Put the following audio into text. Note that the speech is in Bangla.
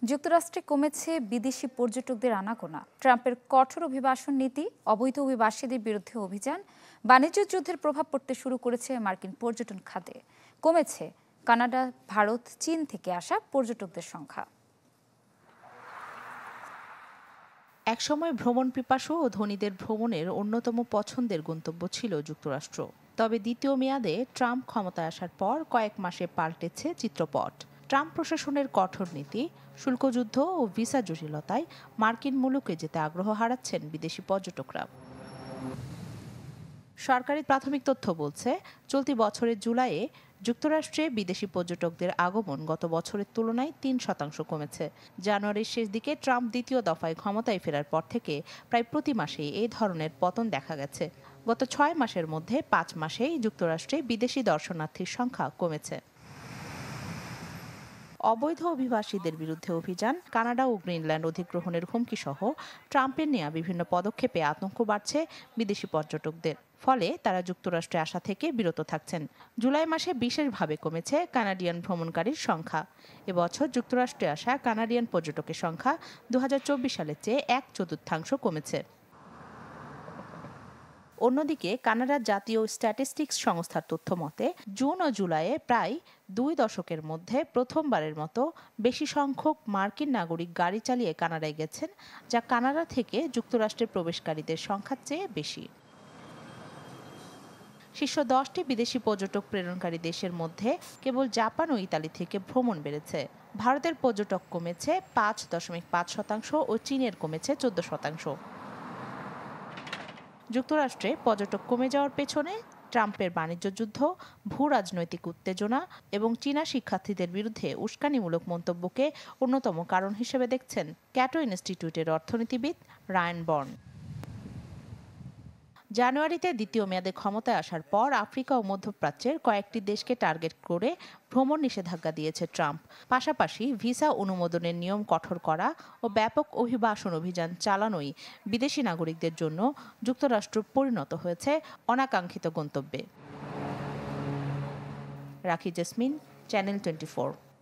যুক্তরাষ্ট্রে কমেছে বিদেশি পর্যটকদের আনাগোনা। ট্রাম্পের কঠোর অভিবাসন নীতি, অবৈধ অভিবাসীদের বিরুদ্ধে অভিযান, বাণিজ্য যুদ্ধের প্রভাব পড়তে শুরু করেছে মার্কিন পর্যটন খাতে। কমেছে কানাডা, ভারত, চীন থেকে আসা পর্যটকদের সংখ্যা। একসময় ভ্রমণ পিপাসু ও ধনীদের ভ্রমণের অন্যতম পছন্দের গন্তব্য ছিল যুক্তরাষ্ট্র। তবে দ্বিতীয় মেয়াদে ট্রাম্প ক্ষমতায় আসার পর কয়েক মাসে পাল্টেছে চিত্রপট। ট্রাম্প প্রশাসনের কঠোর নীতি, শুল্কযুদ্ধ ও ভিসা জটিলতায় মার্কিন মুলুকে যেতে আগ্রহ হারাচ্ছেন বিদেশি পর্যটকরা। সরকারি প্রাথমিক তথ্য বলছে, চলতি বছরের জুলাইয়ে যুক্তরাষ্ট্রে বিদেশি পর্যটকদের আগমন গত বছরের তুলনায় ৩% কমেছে। জানুয়ারির শেষ দিকে ট্রাম্প দ্বিতীয় দফায় ক্ষমতায় ফেরার পর থেকে প্রায় প্রতি মাসেই এই ধরনের পতন দেখা গেছে। গত ৬ মাসের মধ্যে ৫ মাসেই যুক্তরাষ্ট্রে বিদেশি দর্শনার্থীর সংখ্যা কমেছে। অবৈধ অভিবাসীদের বিরুদ্ধে অভিযান, কানাডা ও গ্রিনল্যান্ড অধিগ্রহণের হুমকি সহ ট্রাম্পের নেওয়া বিভিন্ন পদক্ষেপে আতঙ্ক বাড়ছে বিদেশি পর্যটকদের। ফলে তারা যুক্তরাষ্ট্রে আসা থেকে বিরত থাকছেন। জুলাই মাসে বিশেষভাবে কমেছে কানাডিয়ান ভ্রমণকারীর সংখ্যা। এবছর যুক্তরাষ্ট্রে আসা কানাডিয়ান পর্যটকের সংখ্যা ২০২৪ সালের চেয়ে ১/৪ কমেছে। অন্যদিকে কানাডার জাতীয় স্ট্যাটিস্টিক্স সংস্থার তথ্য মতে, জুন ও জুলাইয়ে প্রায় ২ দশকের মধ্যে প্রথমবারের মতো বেশি সংখ্যক মার্কিন নাগরিক গাড়ি চালিয়ে কানাডায় গেছেন, যা কানাডা থেকে যুক্তরাষ্ট্রে প্রবেশকারীদের সংখ্যার চেয়ে বেশি। শীর্ষ ১০টি বিদেশি পর্যটক প্রেরণকারী দেশের মধ্যে কেবল জাপান ও ইতালি থেকে ভ্রমণ বেড়েছে। ভারতের পর্যটক কমেছে ৫.৫% ও চীনের কমেছে ১৪%। যুক্তরাষ্ট্রে পর্যটক কমে যাওয়ার পেছনে ট্রাম্পের বাণিজ্য যুদ্ধ, ভূ রাজনৈতিক উত্তেজনা এবং চীনা শিক্ষার্থীদের বিরুদ্ধে উস্কানিমূলক মন্তব্যকে অন্যতম কারণ হিসেবে দেখছেন ক্যাটো ইনস্টিটিউটের অর্থনীতিবিদ রায়ান বর্ন। জানুয়ারিতে দ্বিতীয় মেয়াদে ক্ষমতায় আসার পর আফ্রিকা ও মধ্যপ্রাচ্যের কয়েকটি দেশকে টার্গেট করে ভ্রমণ নিষেধাজ্ঞা দিয়েছে ট্রাম্প। পাশাপাশি ভিসা অনুমোদনের নিয়ম কঠোর করা ও ব্যাপক অভিবাসন অভিযান চালানোই বিদেশি নাগরিকদের জন্য যুক্তরাষ্ট্র পরিণত হয়েছে অনাকাঙ্ক্ষিত গন্তব্যে। রাখি জেসমিন, চ্যানেল 24।